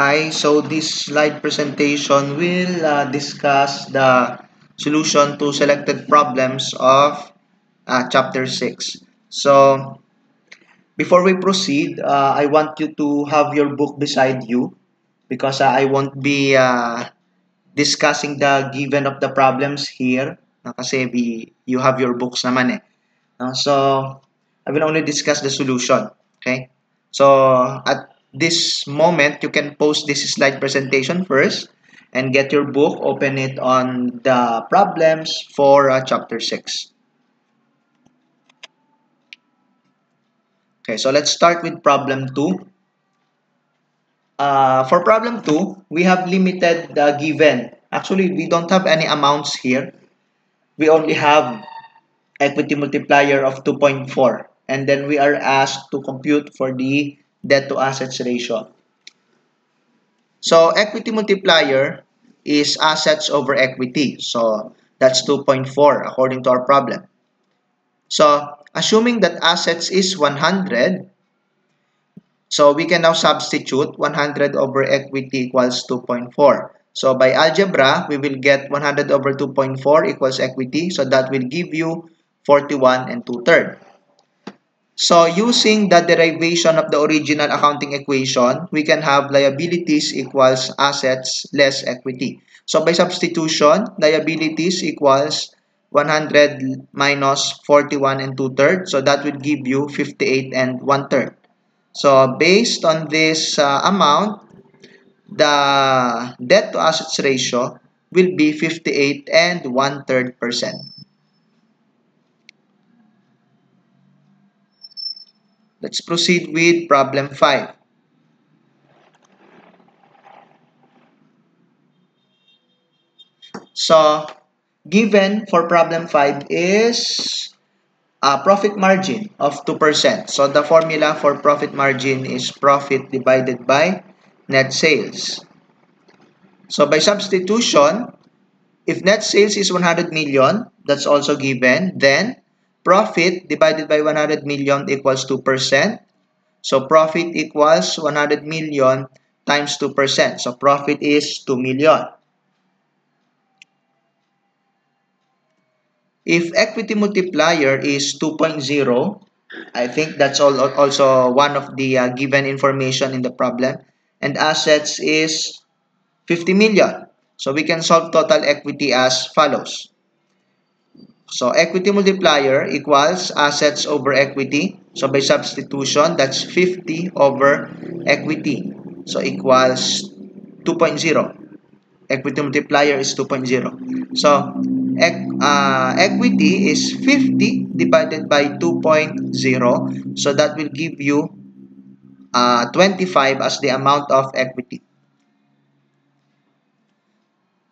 Hi, so this slide presentation will discuss the solution to selected problems of chapter 6. So, before we proceed, I want you to have your book beside you because I won't be discussing the given of the problems here kasi you have your books naman eh. So, I will only discuss the solution. Okay? So, at this moment, you can post this slide presentation first and get your book, open it on the problems for chapter 6. Okay, so let's start with problem 2. For problem 2, we have limited the given. Actually, we don't have any amounts here. We only have equity multiplier of 2.4. And then we are asked to compute for the debt to assets ratio. So equity multiplier is assets over equity. So that's 2.4 according to our problem. So assuming that assets is 100, so we can now substitute 100 over equity equals 2.4. So by algebra, we will get 100 over 2.4 equals equity. So that will give you 41 and 2/3. So using the derivation of the original accounting equation, we can have liabilities equals assets less equity. So by substitution, liabilities equals 100 minus 41 and 2/3. So that will give you 58 and 1/3. So based on this amount, the debt to assets ratio will be 58 and 1/3%. Let's proceed with problem 5. So, given for problem 5 is a profit margin of 2%. So, the formula for profit margin is profit divided by net sales. So, by substitution, if net sales is 100 million, that's also given, then profit divided by 100 million equals 2%. So, profit equals 100 million times 2%. So, profit is 2 million. If equity multiplier is 2.0, I think that's also one of the given information in the problem. And assets is 50 million. So we can solve total equity as follows. So equity multiplier equals assets over equity. So by substitution, that's 50 over equity. So equals 2.0. Equity multiplier is 2.0. So, equity is 50 divided by 2.0. So, that will give you 25 as the amount of equity.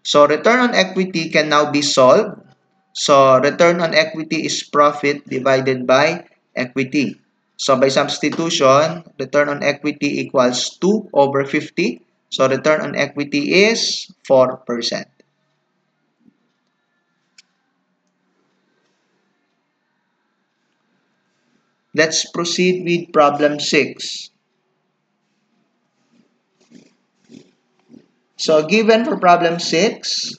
So, return on equity can now be solved. So, return on equity is profit divided by equity. So, by substitution, return on equity equals 2 over 50. So, return on equity is 4%. Let's proceed with problem 6. So, given for problem 6,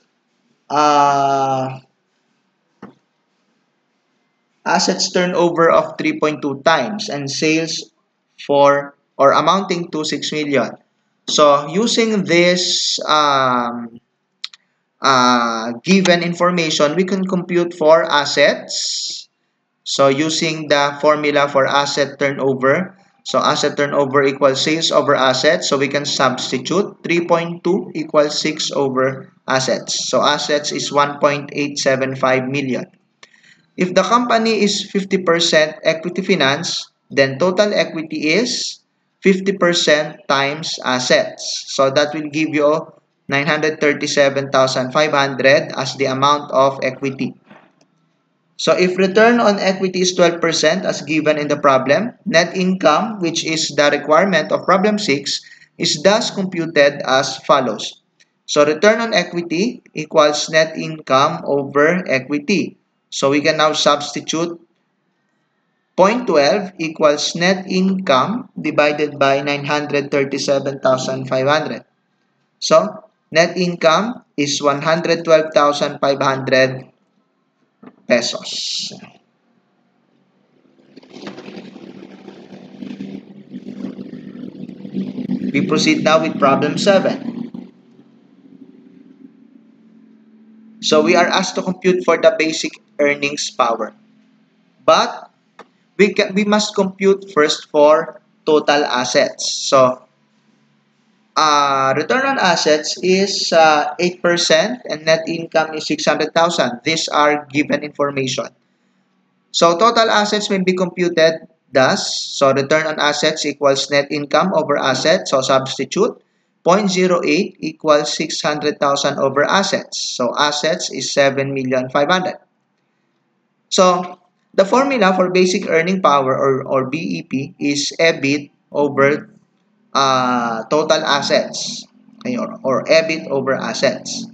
assets turnover of 3.2 times and sales for or amounting to 6 million. So, using this given information, we can compute for assets. So, using the formula for asset turnover, so asset turnover equals sales over assets. So, we can substitute 3.2 equals 6 over assets. So, assets is 1.875 million. If the company is 50% equity finance, then total equity is 50% times assets. So, that will give you 937,500 as the amount of equity. So if return on equity is 12% as given in the problem, net income, which is the requirement of problem 6, is thus computed as follows. So return on equity equals net income over equity. So we can now substitute 0.12 equals net income divided by 937,500. So, net income is 112,500 pesos. We proceed now with problem 7. So, we are asked to compute for the basic earnings power. But, we must compute first for total assets. So, return on assets is 8% and net income is 600,000. These are given information. So total assets may be computed thus. So return on assets equals net income over assets. So substitute 0.08 equals 600,000 over assets. So assets is 7,500,000. So the formula for basic earning power or BEP is EBIT over total assets, okay, or EBIT over assets.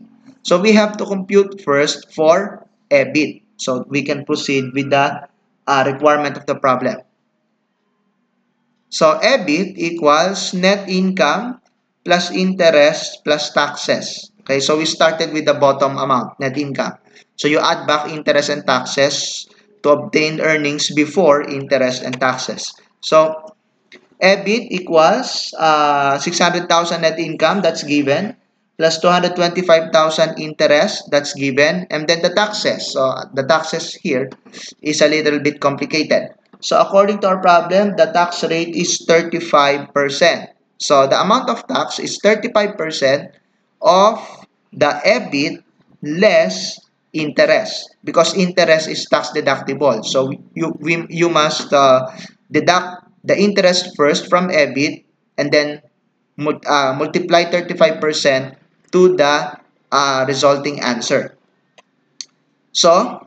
So we have to compute first for EBIT. So we can proceed with the requirement of the problem. So EBIT equals net income plus interest plus taxes. Okay, so we started with the bottom amount, net income. So you add back interest and taxes to obtain earnings before interest and taxes. So EBIT equals 600,000 net income, that's given, plus 225,000 interest, that's given, and then the taxes. So the taxes here is a little bit complicated. So according to our problem, the tax rate is 35%. So the amount of tax is 35% of the EBIT less interest, because interest is tax deductible. So you must deduct the interest first from EBIT and then multiply 35% to the resulting answer. So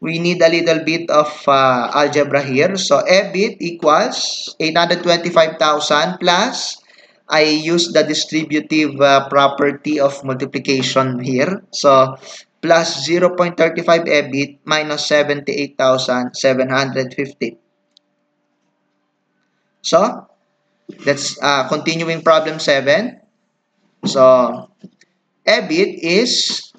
we need a little bit of algebra here. So EBIT equals 825,000 plus, I use the distributive property of multiplication here. So plus 0.35 EBIT minus 78,750. So that's continuing problem 7. So EBIT is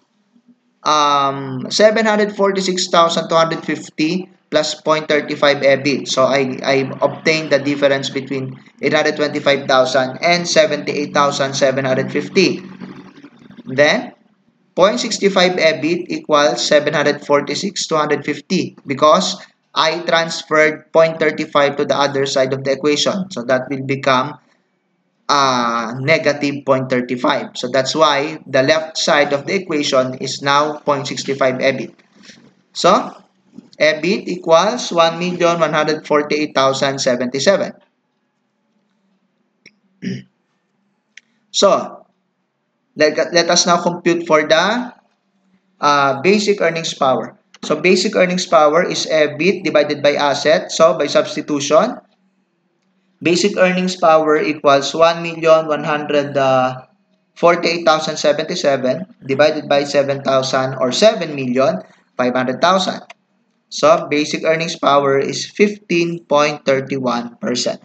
746,250 plus 0.35 EBIT. So I obtained the difference between 825,000 and 78,750. Then 0.65 EBIT equals 746,250 because I transferred 0.35 to the other side of the equation. So that will become negative 0.35. So that's why the left side of the equation is now 0.65 EBIT. So EBIT equals 1,148,077. So let us now compute for the basic earnings power. So basic earnings power is EBIT divided by asset. So by substitution, basic earnings power equals 1,148,077 divided by 7,000 or 7,500,000. So basic earnings power is 15.31%.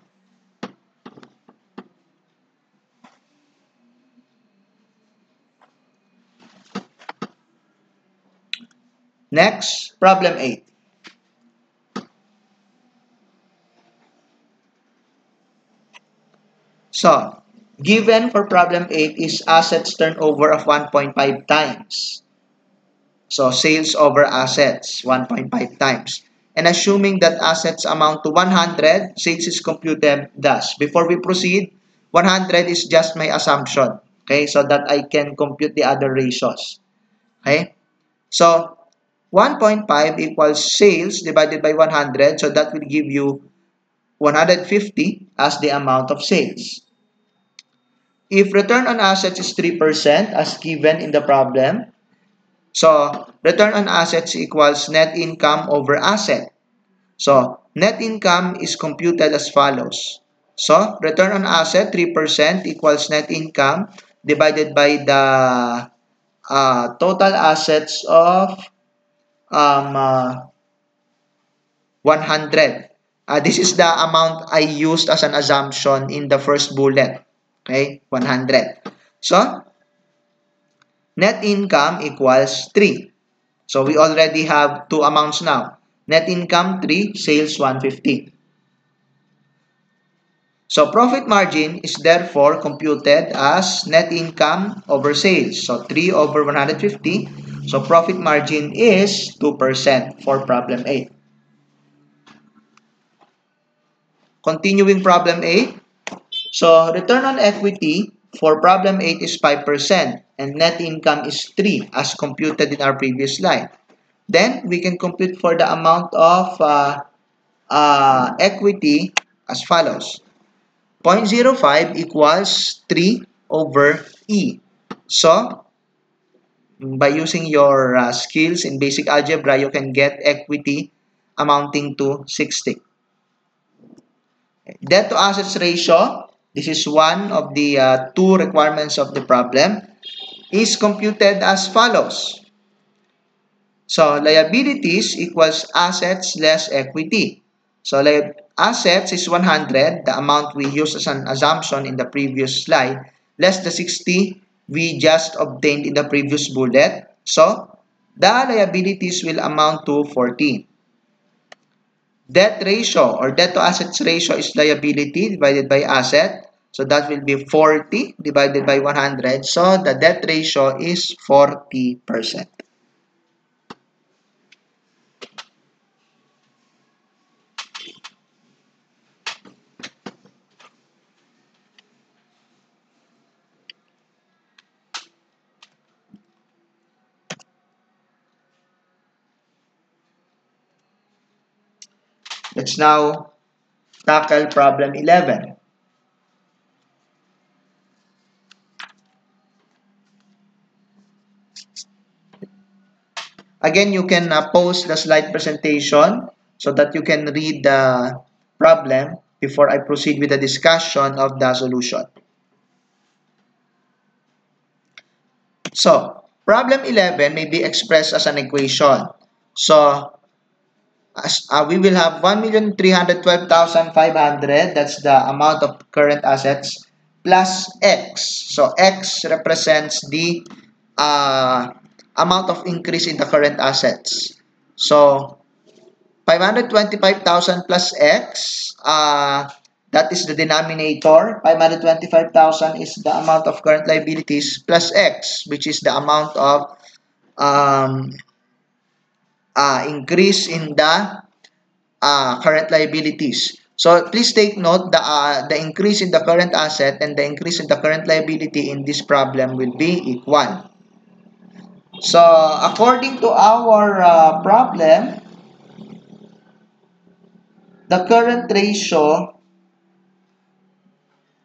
Next, problem 8. So, given for problem 8 is assets turnover of 1.5 times. So, sales over assets, 1.5 times. And assuming that assets amount to 100, sales is computed thus. Before we proceed, 100 is just my assumption. Okay, so that I can compute the other ratios. Okay, so 1.5 equals sales divided by 100. So that will give you 150 as the amount of sales. If return on assets is 3% as given in the problem, so return on assets equals net income over asset. So net income is computed as follows. So return on asset 3% equals net income divided by the total assets of 100. This is the amount I used as an assumption in the first bullet. Okay, 100. So, net income equals 3. So, we already have two amounts now. Net income 3, sales 150. So, profit margin is therefore computed as net income over sales. So, 3 over 150. So, profit margin is 2% for problem 8. Continuing problem 8. So, return on equity for problem 8 is 5% and net income is 3 as computed in our previous slide. Then, we can compute for the amount of equity as follows. 0.05 equals 3 over E. So, by using your skills in basic algebra, you can get equity amounting to 60. Debt to assets ratio, this is one of the two requirements of the problem, is computed as follows. So, liabilities equals assets less equity. So, assets is 100, the amount we used as an assumption in the previous slide, less the 60 we just obtained in the previous bullet. So, the liabilities will amount to 40. Debt ratio or debt to assets ratio is liability divided by asset. So, that will be 40 divided by 100. So, the debt ratio is 40%. Let's now tackle problem 11. Again, you can pause the slide presentation so that you can read the problem before I proceed with the discussion of the solution. So, problem 11 may be expressed as an equation. So, we will have 1,312,500. That's the amount of current assets plus X. So, X represents the amount of increase in the current assets. So, 525,000 plus X, that is the denominator. 525,000 is the amount of current liabilities plus X, which is the amount of increase in the current liabilities. So please take note the increase in the current asset and the increase in the current liability in this problem will be equal. So according to our problem, the current ratio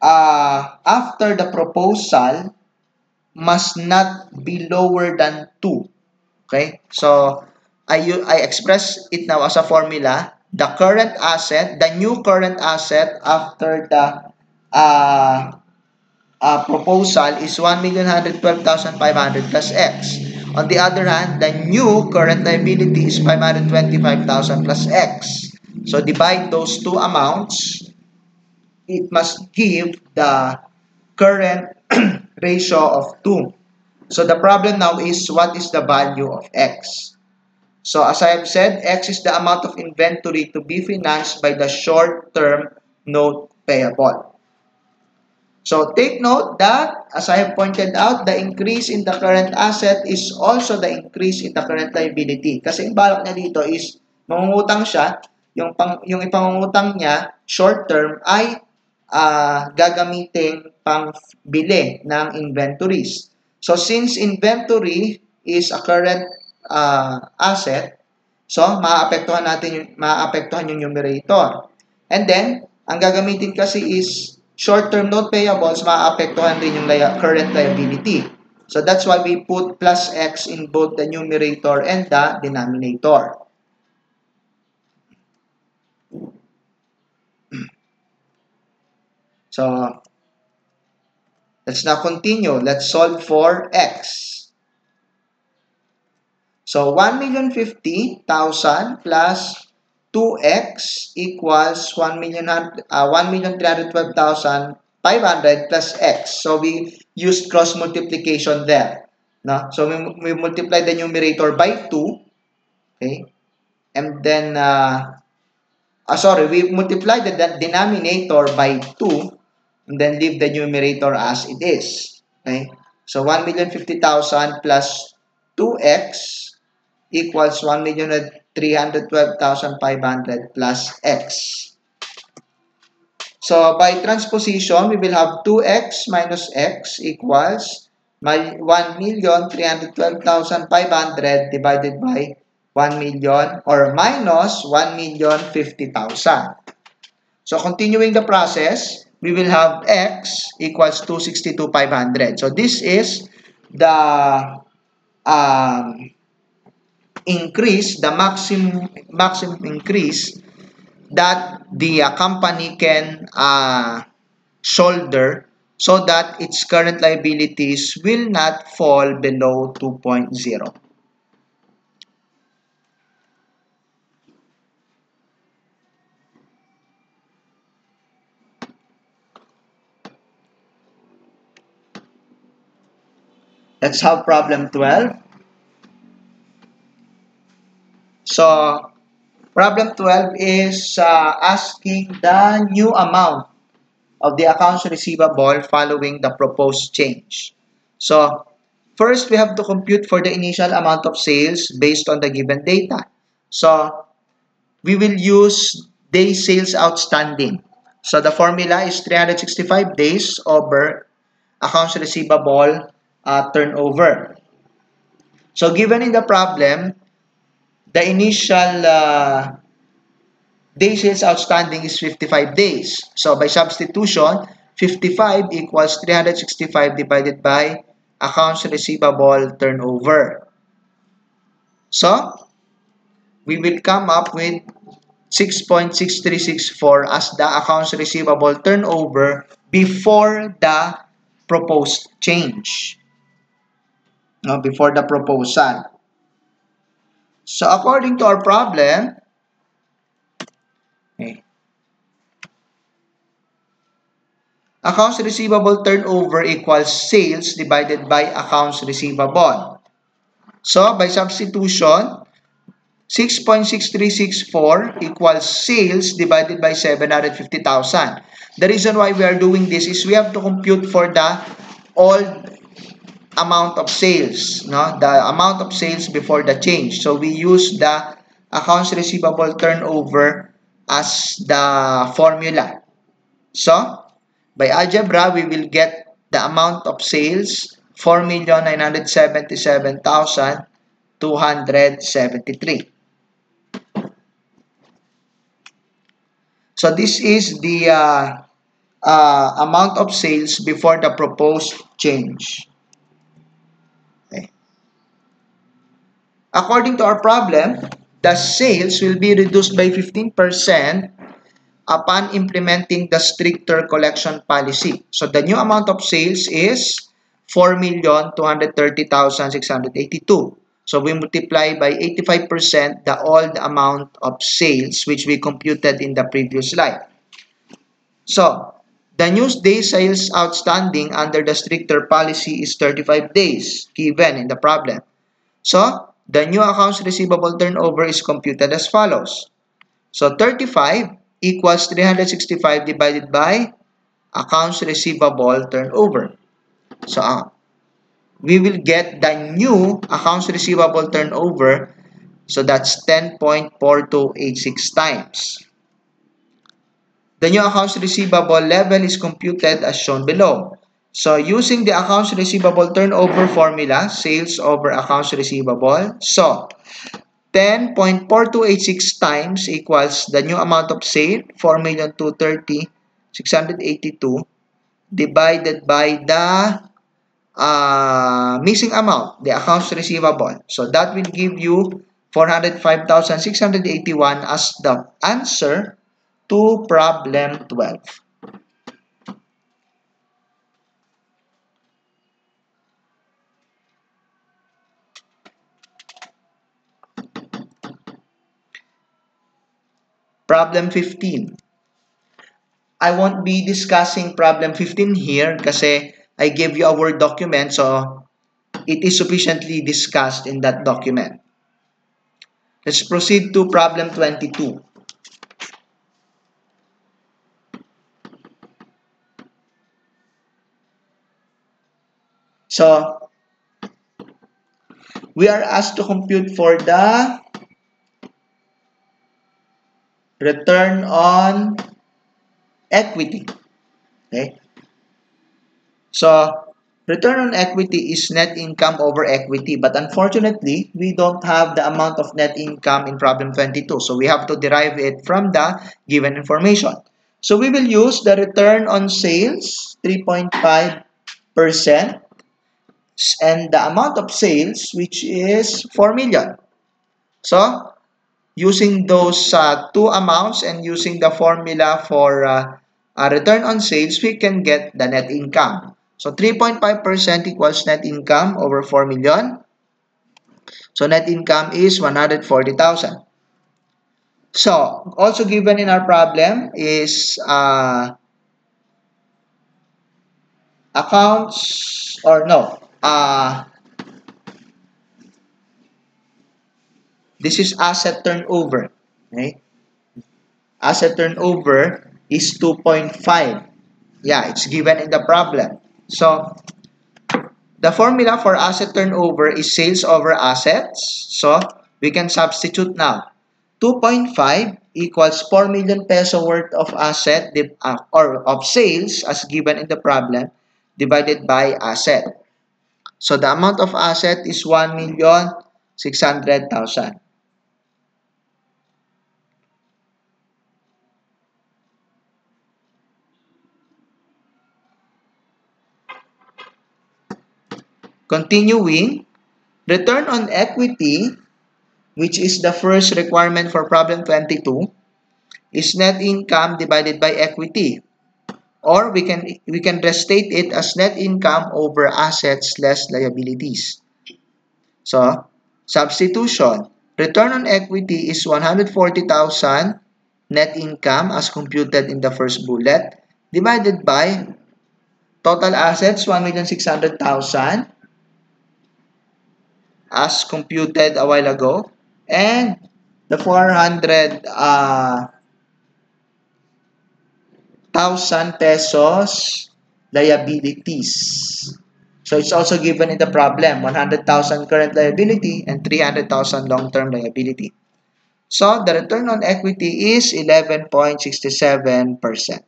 after the proposal must not be lower than 2. Okay? So I express it now as a formula. The current asset, the new current asset after the proposal is 1,112,500 plus X. On the other hand, the new current liability is 525,000 plus X. So divide those two amounts. It must give the current ratio of 2. So the problem now is what is the value of X? So as I have said, X is the amount of inventory to be financed by the short-term note payable. So take note that, as I have pointed out, the increase in the current asset is also the increase in the current liability. Kasi yung balak niya dito is, mangungutang siya, yung ipangungutang niya, short-term, ay gagamitin pang bili ng inventories. So since inventory is a current asset, so maapektuhan yung numerator. And then, ang gagamitin kasi is short-term note payables, maapektuhan rin yung current liability. So that's why we put plus X in both the numerator and the denominator. So, let's now continue. Let's solve for X. So, 1,050,000 plus 2x equals 1,312,500 plus x. So we used cross multiplication there. No? So we multiply the numerator by 2. Okay? And then, we multiply the denominator by 2 and then leave the numerator as it is. Okay? So 1,050,000 plus 2x equals 1,312,500 plus x. So by transposition, we will have 2x minus x equals 1,312,500 divided by 1 million or minus 1,050,000. So continuing the process, we will have x equals 262,500. So this is the increase, the maximum increase that the company can shoulder so that its current liabilities will not fall below 2.0. Let's have problem 12. So problem 12 is asking the new amount of the accounts receivable following the proposed change. So first, we have to compute for the initial amount of sales based on the given data. So we will use days sales outstanding. So the formula is 365 days over accounts receivable turnover. So given in the problem, the initial day sales outstanding is 55 days. So by substitution, 55 equals 365 divided by accounts receivable turnover. So we will come up with 6.6364 as the accounts receivable turnover before the proposed change. No, before the proposal. So according to our problem, okay, accounts receivable turnover equals sales divided by accounts receivable. So by substitution, 6.6364 equals sales divided by 750,000. The reason why we are doing this is we have to compute for the old amount of sales, no? The amount of sales before the change. So we use the accounts receivable turnover as the formula. So by algebra, we will get the amount of sales 4,977,273. So this is the amount of sales before the proposed change. Okay. According to our problem, the sales will be reduced by 15% upon implementing the stricter collection policy. So the new amount of sales is 4,230,682. So we multiply by 85% the old amount of sales which we computed in the previous slide. So the new day sales outstanding under the stricter policy is 35 days given in the problem. So the new accounts receivable turnover is computed as follows. So 35 equals 365 divided by accounts receivable turnover. So we will get the new accounts receivable turnover. So that's 10.4286 times. The new accounts receivable level is computed as shown below. So using the accounts receivable turnover formula, sales over accounts receivable. So 10.4286 times equals the new amount of sale, 4,230,682 divided by the missing amount, the accounts receivable. So that will give you 405,681 as the answer to problem 12. Problem 15. I won't be discussing problem 15 here kasi I gave you a Word document, so it is sufficiently discussed in that document. Let's proceed to problem 22. So, we are asked to compute for the return on equity. Okay? So, return on equity is net income over equity, but unfortunately, we don't have the amount of net income in problem 22. So, we have to derive it from the given information. So, we will use the return on sales, 3.5%, and the amount of sales, which is 4 million. So, using those two amounts and using the formula for return on sales, we can get the net income. So 3.5% equals net income over 4 million. So net income is 140,000. So also given in our problem is accounts or no. This is asset turnover. Okay? Asset turnover is 2.5. Yeah, it's given in the problem. So, the formula for asset turnover is sales over assets. So, we can substitute now. 2.5 equals 4 million peso worth of asset or of sales as given in the problem divided by asset. So, the amount of asset is 1,600,000. Continuing, return on equity, which is the first requirement for problem 22, is net income divided by equity. Or we can restate it as net income over assets less liabilities. So, substitution. Return on equity is 140,000 net income as computed in the first bullet divided by total assets 1,600,000 as computed a while ago, and the 400,000 pesos liabilities. So it's also given in the problem, 100,000 current liability and 300,000 long-term liability. So the return on equity is 11.67%.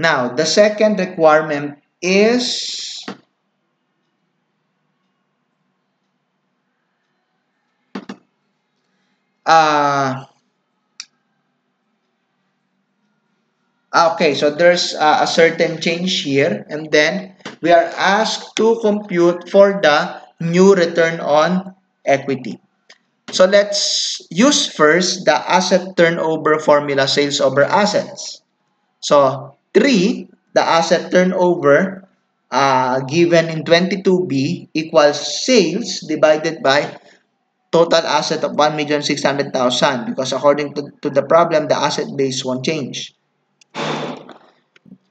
Now, the second requirement is okay, so there's a certain change here, and then we are asked to compute for the new return on equity. So let's use first the asset turnover formula, sales over assets. So 3, the asset turnover given in 22B equals sales divided by total asset of 1,600,000 because according to the problem, the asset base won't change.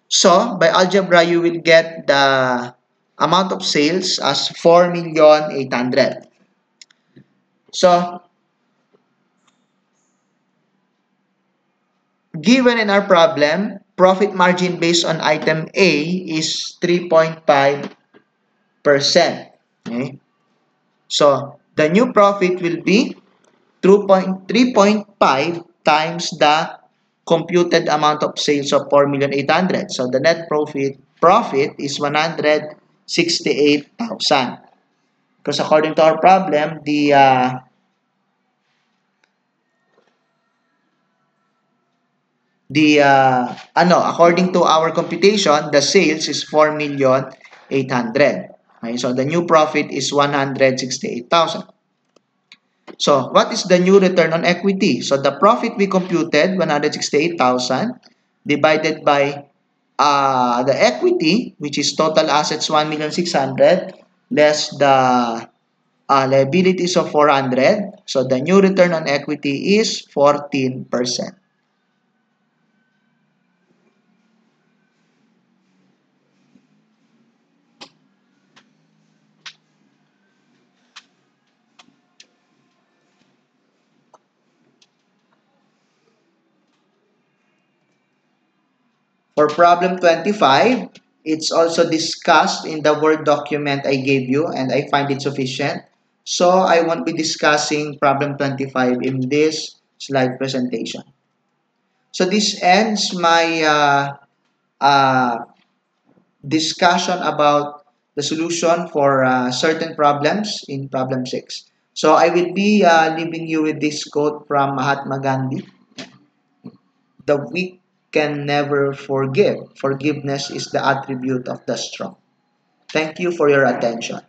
So, by algebra, you will get the amount of sales as 4,800,000. So, given in our problem, profit margin based on item A is 3.5%. Okay? So, the new profit will be 3.5 times the computed amount of sales of 4,800,000. So, the net profit is 168,000. Because according to our problem, according to our computation, the sales is 4,800,000. Okay, so the new profit is 168,000. So, what is the new return on equity? So, the profit we computed, 168,000, divided by the equity, which is total assets 1,600,000, less the liabilities of 400. So, the new return on equity is 14%. For problem 25, it's also discussed in the Word document I gave you and I find it sufficient. So I won't be discussing problem 25 in this slide presentation. So this ends my uh, discussion about the solution for certain problems in problem 6. So I will be leaving you with this quote from Mahatma Gandhi. The weak can never forgive. Forgiveness is the attribute of the strong. Thank you for your attention.